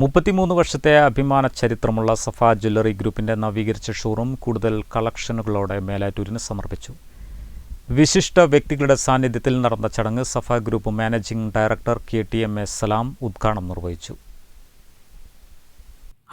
33 വർഷത്തെ അഭിമാന ചരിത്രമുള്ള സഫ ജ്വല്ലറി ഗ്രൂപ്പിന്റെ നവീകരിച്ച ഷോറൂം കൂടുതൽ കളക്ഷനുകളോടെ മേലാറ്റൂരിന് സമർപ്പിച്ചു. വിശിഷ്ട വ്യക്തികളുടെ സാന്നിധ്യത്തിൽ നടന്ന ചടങ്ങ് സഫ ഗ്രൂപ്പ് മാനേജിംഗ് ഡയറക്ടർ KTMA സലാം ഉദ്ഘാടനം നിർവഹിച്ചു.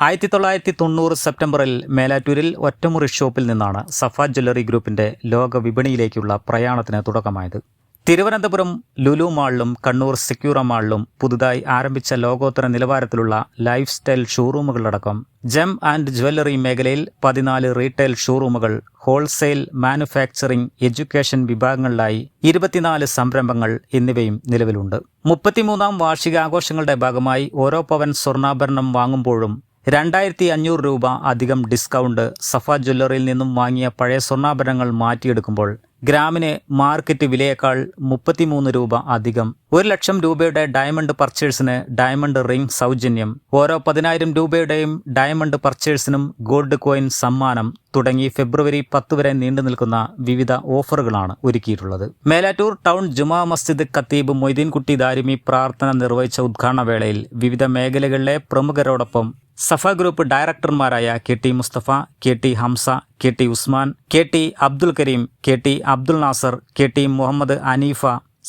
1990 സെപ്റ്റംബറിൽ മേലാറ്റൂരിൽ ഒറ്റമുറി ഷോപ്പിൽ നിന്നാണ് സഫ ജ്വല്ലറി ഗ്രൂപ്പിന്റെ ലോക വിപണിയിലേക്കുള്ള പ്രയാണത്തിന് തുടക്കമായത്. തിരുവനന്തപുരം ലുലു മാളിലും കണ്ണൂർ സെക്യൂറ മാളിലും പുതുതായി ആരംഭിച്ച ലോകോത്തര നിലവാരത്തിലുള്ള ലൈഫ് സ്റ്റൈൽ ഷോറൂമുകളടക്കം ജെം ആൻഡ് ജ്വല്ലറി മേഖലയിൽ 14 റീറ്റെയിൽ ഷോറൂമുകൾ, ഹോൾസെയിൽ, മാനുഫാക്ചറിംഗ്, എഡ്യൂക്കേഷൻ വിഭാഗങ്ങളിലായി 24 സംരംഭങ്ങൾ എന്നിവയും നിലവിലുണ്ട്. 33ാം വാർഷികാഘോഷങ്ങളുടെ ഭാഗമായി ഓരോ പവൻ സ്വർണ്ണാഭരണം വാങ്ങുമ്പോഴും 2500 രൂപ അധികം ഡിസ്കൗണ്ട്, സഫ ജ്വല്ലറിയിൽ നിന്നും വാങ്ങിയ പഴയ സ്വർണ്ണാഭരണങ്ങൾ മാറ്റിയെടുക്കുമ്പോൾ ഗ്രാമിന് മാർക്കറ്റ് വിലയേക്കാൾ 33 രൂപ അധികം, 1 ലക്ഷം രൂപയുടെ ഡയമണ്ട് പർച്ചേഴ്സിന് ഡയമണ്ട് റിംഗ് സൗജന്യം, ഓരോ 10,000 രൂപയുടെയും ഡയമണ്ട് പർച്ചേഴ്സിനും ഗോൾഡ് കോയിൻ സമ്മാനം തുടങ്ങി ഫെബ്രുവരി 10 വരെ നീണ്ടു നിൽക്കുന്ന വിവിധ ഓഫറുകളാണ് ഒരുക്കിയിട്ടുള്ളത്. മേലാറ്റൂർ ടൗൺ ജുമാ മസ്ജിദ് ഖത്തീബ് മൊയ്തീൻകുട്ടി ദാരിമി പ്രാർത്ഥന നിർവഹിച്ച ഉദ്ഘാടന വേളയിൽ വിവിധ മേഖലകളിലെ പ്രമുഖരോടൊപ്പം സഫ ഗ്രൂപ്പ് ഡയറക്ടർമാരായ KT Musthafa, KT Hamsa, KT Usman, KT Abdul Kareem, KT Abdul Nasar, KT Muhammad Aneefa,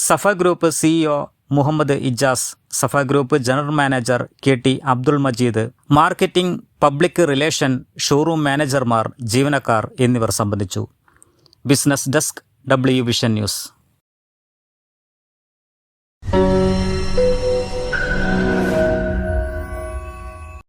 Safa group CEO Muhammad Ijas, Safa group general manager KT Abdul Majeed, marketing, public relation, showroom മാനേജർമാർ, ജീവനക്കാർ എന്നിവർ സംബന്ധിച്ചു. Business desk, W vision news.